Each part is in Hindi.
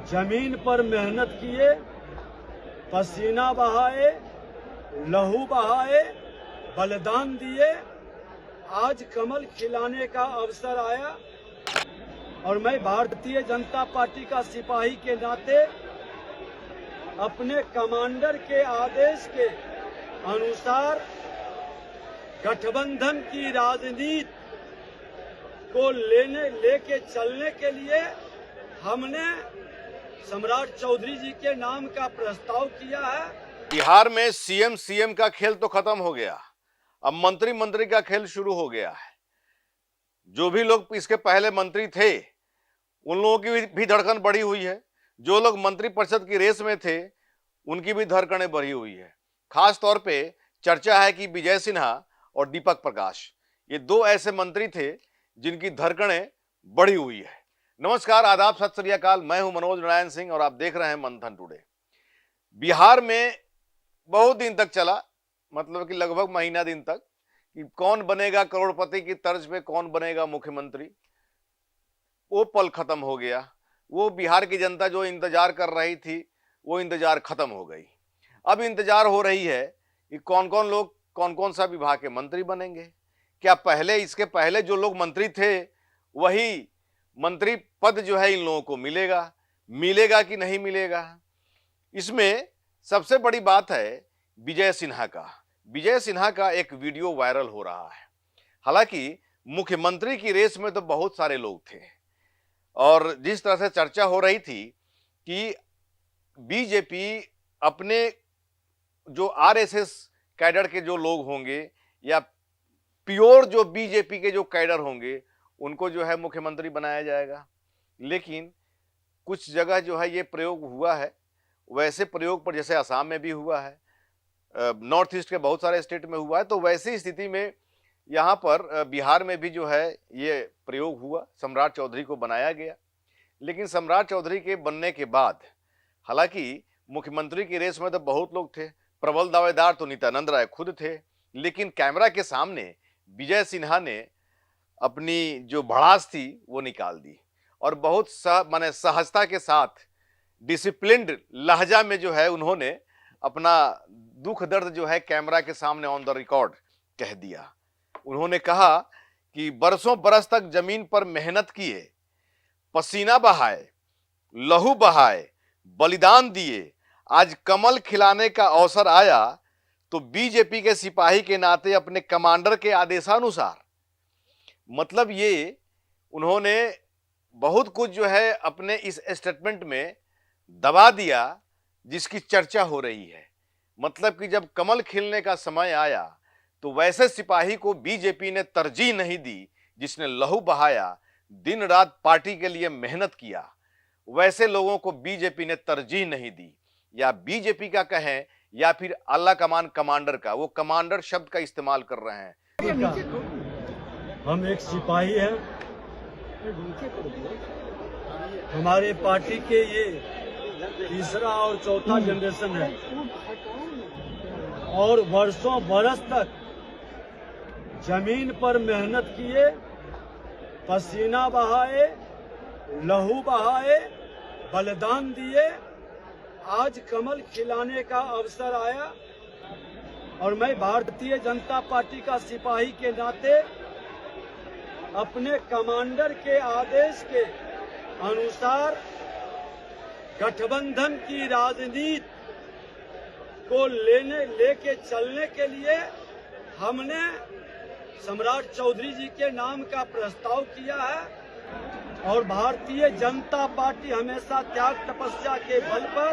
जमीन पर मेहनत किए, पसीना बहाए, लहू बहाए, बलिदान दिए, आज कमल खिलाने का अवसर आया और मैं भारतीय जनता पार्टी का सिपाही के नाते अपने कमांडर के आदेश के अनुसार गठबंधन की राजनीति को लेके चलने के लिए हमने सम्राट चौधरी जी के नाम का प्रस्ताव किया है। बिहार में सीएम का खेल तो खत्म हो गया, अब मंत्री का खेल शुरू हो गया है। जो भी लोग इसके पहले मंत्री थे उन लोगों की भी धड़कन बढ़ी हुई है। जो लोग मंत्री परिषद की रेस में थे उनकी भी धड़कनें बढ़ी हुई है। खास तौर पे चर्चा है कि विजय सिन्हा और दीपक प्रकाश, ये दो ऐसे मंत्री थे जिनकी धड़कनें बढ़ी हुई है। नमस्कार, आदाब, सत श्री अकाल। मैं हूं मनोज नारायण सिंह और आप देख रहे हैं मंथन टुडे। बिहार में बहुत दिन तक चला, मतलब कि लगभग महीना दिन तक, कि कौन बनेगा करोड़पति की तर्ज पे कौन बनेगा मुख्यमंत्री। वो पल खत्म हो गया। वो बिहार की जनता जो इंतजार कर रही थी वो इंतजार खत्म हो गई। अब इंतजार हो रही है कि कौन कौन लोग कौन कौन सा विभाग के मंत्री बनेंगे। क्या पहले इसके पहले जो लोग मंत्री थे वही मंत्री पद जो है इन लोगों को मिलेगा कि नहीं मिलेगा। इसमें सबसे बड़ी बात है विजय सिन्हा का एक वीडियो वायरल हो रहा है। हालांकि मुख्यमंत्री की रेस में तो बहुत सारे लोग थे और जिस तरह से चर्चा हो रही थी कि बीजेपी अपने जो आरएसएस कैडर के जो लोग होंगे या प्योर जो बीजेपी के जो कैडर होंगे उनको जो है मुख्यमंत्री बनाया जाएगा। लेकिन कुछ जगह जो है ये प्रयोग हुआ है, वैसे प्रयोग पर जैसे असम में भी हुआ है, नॉर्थ ईस्ट के बहुत सारे स्टेट में हुआ है, तो वैसी स्थिति में यहाँ पर बिहार में भी जो है ये प्रयोग हुआ, सम्राट चौधरी को बनाया गया। लेकिन सम्राट चौधरी के बनने के बाद, हालांकि मुख्यमंत्री की रेस में तो बहुत लोग थे, प्रबल दावेदार तो नित्यानंद राय खुद थे, लेकिन कैमरा के सामने विजय सिन्हा ने अपनी जो भड़ास थी वो निकाल दी और बहुत सहजता के साथ डिसिप्लिन्ड लहजा में जो है उन्होंने अपना दुख दर्द जो है कैमरा के सामने ऑन द रिकॉर्ड कह दिया। उन्होंने कहा कि बरसों बरस तक जमीन पर मेहनत किए, पसीना बहाए, लहू बहाए, बलिदान दिए, आज कमल खिलाने का अवसर आया तो बीजेपी के सिपाही के नाते अपने कमांडर के आदेशानुसार, मतलब ये उन्होंने बहुत कुछ जो है अपने इस स्टेटमेंट में दबा दिया जिसकी चर्चा हो रही है। मतलब कि जब कमल खिलने का समय आया तो वैसे सिपाही को बीजेपी ने तरजीह नहीं दी जिसने लहू बहाया, दिन रात पार्टी के लिए मेहनत किया। वैसे लोगों को बीजेपी ने तरजीह नहीं दी, या बीजेपी का कहें या फिर आला कमान कमांडर का, वो कमांडर शब्द का इस्तेमाल कर रहे हैं। हम एक सिपाही हैं, हमारे पार्टी के ये तीसरा और चौथा जनरेशन है और वर्षों बरस तक जमीन पर मेहनत किए, पसीना बहाए, लहू बहाए, बलिदान दिए, आज कमल खिलाने का अवसर आया और मैं भारतीय जनता पार्टी का सिपाही के नाते अपने कमांडर के आदेश के अनुसार गठबंधन की राजनीति को लेके चलने के लिए हमने सम्राट चौधरी जी के नाम का प्रस्ताव किया है और भारतीय जनता पार्टी हमेशा त्याग तपस्या के बल पर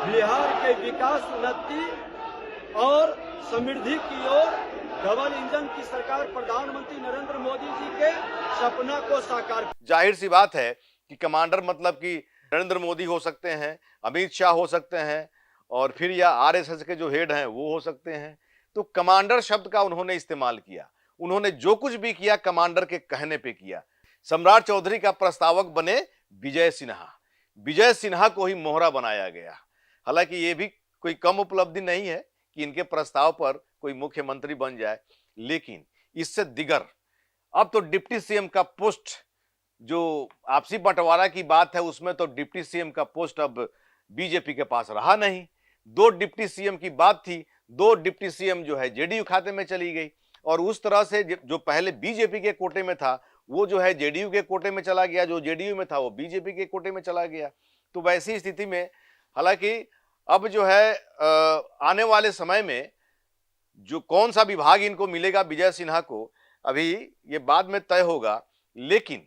बिहार के विकास, उन्नति और समृद्धि की ओर डबल इंजन की सरकार प्रधानमंत्री नरेंद्र मोदी जी के सपना को साकार। जाहिर सी बात है कि कमांडर मतलब कि नरेंद्र मोदी हो सकते हैं, अमित शाह हो सकते हैं और फिर या आरएसएस के जो हेड हैं वो हो सकते हैं। तो कमांडर शब्द का उन्होंने इस्तेमाल किया। उन्होंने जो कुछ भी किया कमांडर के कहने पे किया। सम्राट चौधरी का प्रस्तावक बने विजय सिन्हा को ही मोहरा बनाया गया। हालांकि ये भी कोई कम उपलब्धि नहीं है कि इनके प्रस्ताव पर कोई मुख्यमंत्री बन जाए, लेकिन इससे दिगर अब तो डिप्टी सीएम का पोस्ट जो आपसी बंटवारा की बात है उसमें तो डिप्टी सीएम का पोस्ट अब बीजेपी के पास रहा नहीं। 2 डिप्टी सीएम की बात थी, 2 डिप्टी सीएम जो है जेडीयू खाते में चली गई और उस तरह से जो पहले बीजेपी के कोटे में था वो जो है जेडीयू के कोटे में चला गया, जो जेडीयू में था वो बीजेपी के कोटे में चला गया। तो वैसी स्थिति में हालांकि अब जो है आने वाले समय में जो कौन सा विभाग इनको मिलेगा विजय सिन्हा को, अभी ये बाद में तय होगा। लेकिन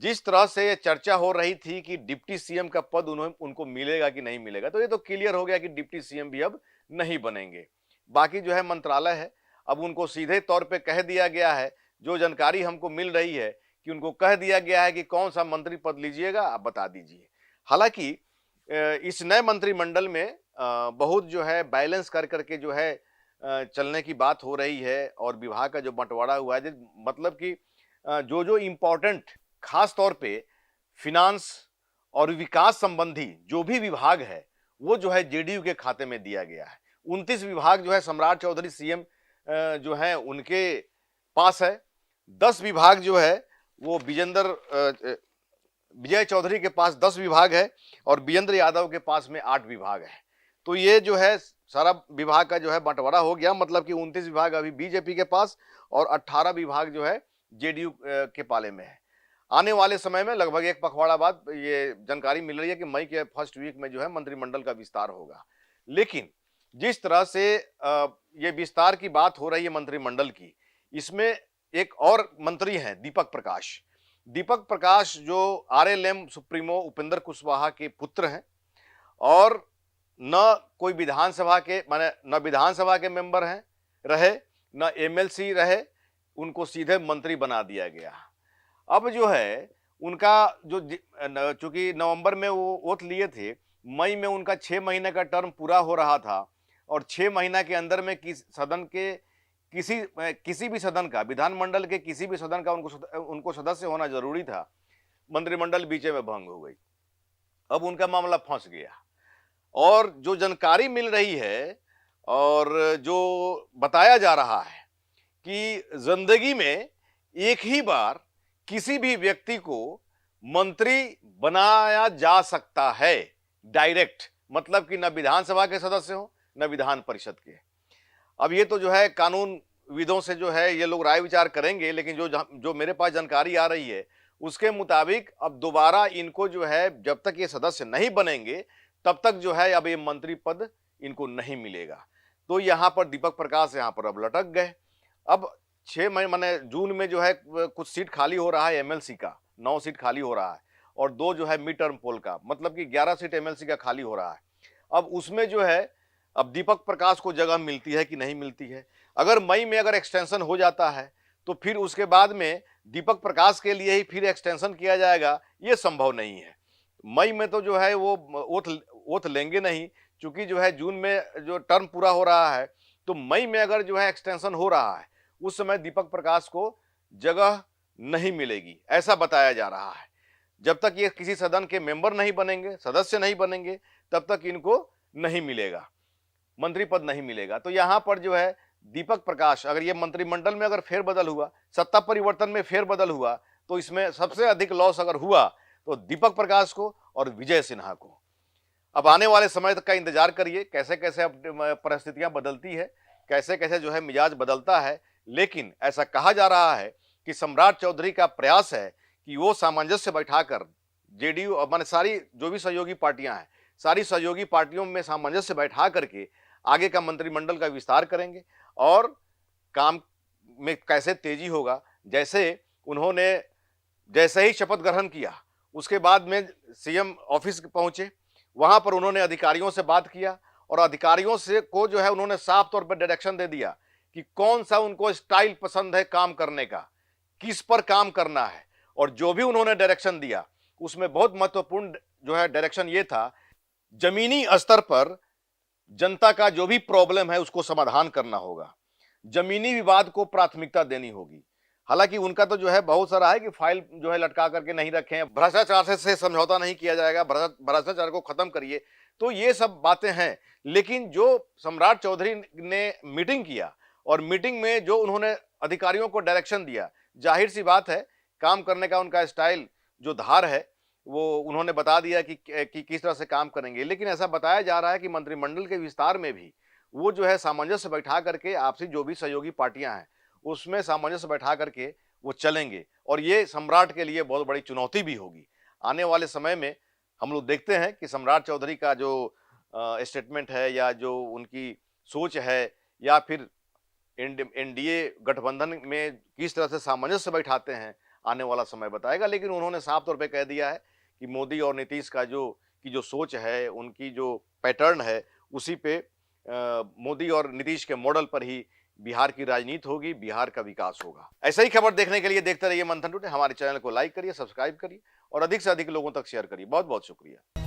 जिस तरह से ये चर्चा हो रही थी कि डिप्टी सीएम का पद उनको मिलेगा कि नहीं मिलेगा, तो ये तो क्लियर हो गया कि डिप्टी सीएम भी अब नहीं बनेंगे। बाकी जो है मंत्रालय है, अब उनको सीधे तौर पे कह दिया गया है, जो जानकारी हमको मिल रही है कि उनको कह दिया गया है कि कौन सा मंत्री पद लीजिएगा आप बता दीजिए। हालांकि इस नए मंत्रिमंडल में बहुत जो है बैलेंस कर करके जो है चलने की बात हो रही है और विभाग का जो बंटवारा हुआ है, मतलब कि जो इम्पोर्टेंट खास तौर पे फिनांस और विकास संबंधी जो भी विभाग है वो जो है जेडीयू के खाते में दिया गया है। 29 विभाग जो है सम्राट चौधरी सीएम जो है उनके पास है। 10 विभाग जो है वो विजय चौधरी के पास 10 विभाग है और विजेंद्र यादव के पास में 8 विभाग है। तो ये जो है सारा विभाग का जो है बंटवारा हो गया, मतलब कि 29 विभाग अभी बीजेपी के पास और 18 विभाग जो है जेडीयू के पाले में है। आने वाले समय में लगभग एक पखवाड़ा बाद ये जानकारी मिल रही है कि मई के फर्स्ट वीक में जो है मंत्रिमंडल का विस्तार होगा। लेकिन जिस तरह से ये विस्तार की बात हो रही है मंत्रिमंडल की, इसमें एक और मंत्री हैं दीपक प्रकाश। दीपक प्रकाश जो आरएलएम सुप्रीमो उपेंद्र कुशवाहा के पुत्र हैं और न कोई विधानसभा के माने न विधानसभा के मेंबर हैं रहे, न एमएलसी रहे, उनको सीधे मंत्री बना दिया गया। अब जो है उनका जो चूंकि नवंबर में वो वोट लिए थे, मई में उनका 6 महीने का टर्म पूरा हो रहा था और 6 महीना के अंदर में किसी भी सदन का, विधानमंडल के किसी भी सदन का उनको सदस्य होना जरूरी था। मंत्रिमंडल बीचे में भंग हो गई। अब उनका मामला फंस गया और जो जानकारी मिल रही है और जो बताया जा रहा है कि जिंदगी में एक ही बार किसी भी व्यक्ति को मंत्री बनाया जा सकता है डायरेक्ट, मतलब कि न विधानसभा के सदस्य हो न विधान परिषद के। अब ये तो जो है कानून विदों से जो है ये लोग राय विचार करेंगे, लेकिन जो मेरे पास जानकारी आ रही है उसके मुताबिक अब दोबारा इनको जो है जब तक ये सदस्य नहीं बनेंगे तब तक जो है अब ये मंत्री पद इनको नहीं मिलेगा। तो यहाँ पर दीपक प्रकाश यहाँ पर अब लटक गए। अब 6 महीने माने जून में जो है कुछ सीट खाली हो रहा है एमएलसी का, 9 सीट खाली हो रहा है और 2 जो है मिड टर्म पोल का, मतलब कि 11 सीट एमएलसी का खाली हो रहा है। अब उसमें जो है अब दीपक प्रकाश को जगह मिलती है कि नहीं मिलती है। अगर मई में अगर एक्सटेंशन हो जाता है तो फिर उसके बाद में दीपक प्रकाश के लिए ही फिर एक्सटेंशन किया जाएगा, ये संभव नहीं है। मई में तो जो है वो ओथ लेंगे नहीं, चूंकि जो है जून में जो टर्म पूरा हो रहा है, तो मई में अगर जो है एक्सटेंशन हो रहा है उस समय दीपक प्रकाश को जगह नहीं मिलेगी, ऐसा बताया जा रहा है। जब तक ये किसी सदन के मेंबर नहीं बनेंगे, सदस्य नहीं बनेंगे, तब तक इनको नहीं मिलेगा, मंत्री पद नहीं मिलेगा। तो यहां पर जो है दीपक प्रकाश, अगर ये मंत्रिमंडल में अगर फेरबदल हुआ, सत्ता परिवर्तन में फेरबदल हुआ, तो इसमें सबसे अधिक लॉस अगर हुआ तो दीपक प्रकाश को और विजय सिन्हा को। अब आने वाले समय तक का इंतजार करिए, कैसे कैसे अब परिस्थितियां बदलती है, कैसे कैसे जो है मिजाज बदलता है। लेकिन ऐसा कहा जा रहा है कि सम्राट चौधरी का प्रयास है कि वो सामंजस्य बैठाकर जेडीयू और माने सारी जो भी सहयोगी पार्टियां हैं, सारी सहयोगी पार्टियों में सामंजस्य बैठा करके आगे का मंत्रिमंडल का विस्तार करेंगे और काम में कैसे तेजी होगा। जैसे ही शपथ ग्रहण किया उसके बाद में सीएम ऑफिस पहुंचे, वहां पर उन्होंने अधिकारियों से बात किया और अधिकारियों से को जो है उन्होंने साफ तौर पर डायरेक्शन दे दिया कि कौन सा उनको स्टाइल पसंद है काम करने का, किस पर काम करना है। और जो भी उन्होंने डायरेक्शन दिया उसमें बहुत महत्वपूर्ण जो है डायरेक्शन ये था, जमीनी स्तर पर जनता का जो भी प्रॉब्लम है उसको समाधान करना होगा, जमीनी विवाद को प्राथमिकता देनी होगी। हालांकि उनका तो जो है बहुत सारा है कि फाइल जो है लटका करके नहीं रखें, भ्रष्टाचार से समझौता नहीं किया जाएगा, भ्रष्टाचार को खत्म करिए, तो ये सब बातें हैं। लेकिन जो सम्राट चौधरी ने मीटिंग किया और मीटिंग में जो उन्होंने अधिकारियों को डायरेक्शन दिया, जाहिर सी बात है काम करने का उनका स्टाइल जो धार है वो उन्होंने बता दिया कि किस तरह से काम करेंगे। लेकिन ऐसा बताया जा रहा है कि मंत्रिमंडल के विस्तार में भी वो जो है सामंजस्य बैठा करके आपसी जो भी सहयोगी पार्टियां हैं उसमें सामंजस्य बैठा करके वो चलेंगे, और ये सम्राट के लिए बहुत बड़ी चुनौती भी होगी। आने वाले समय में हम लोग देखते हैं कि सम्राट चौधरी का जो स्टेटमेंट है या जो उनकी सोच है या फिर एनडीए गठबंधन में किस तरह से सामंजस्य बैठाते हैं, आने वाला समय बताएगा। लेकिन उन्होंने साफ तौर पे कह दिया है कि मोदी और नीतीश का जो सोच है, उनकी जो पैटर्न है, उसी पे मोदी और नीतीश के मॉडल पर ही बिहार की राजनीति होगी, बिहार का विकास होगा। ऐसा ही खबर देखने के लिए देखते रहिए मंथन टुडे। हमारे चैनल को लाइक करिए, सब्सक्राइब करिए और अधिक से अधिक लोगों तक शेयर करिए। बहुत बहुत शुक्रिया।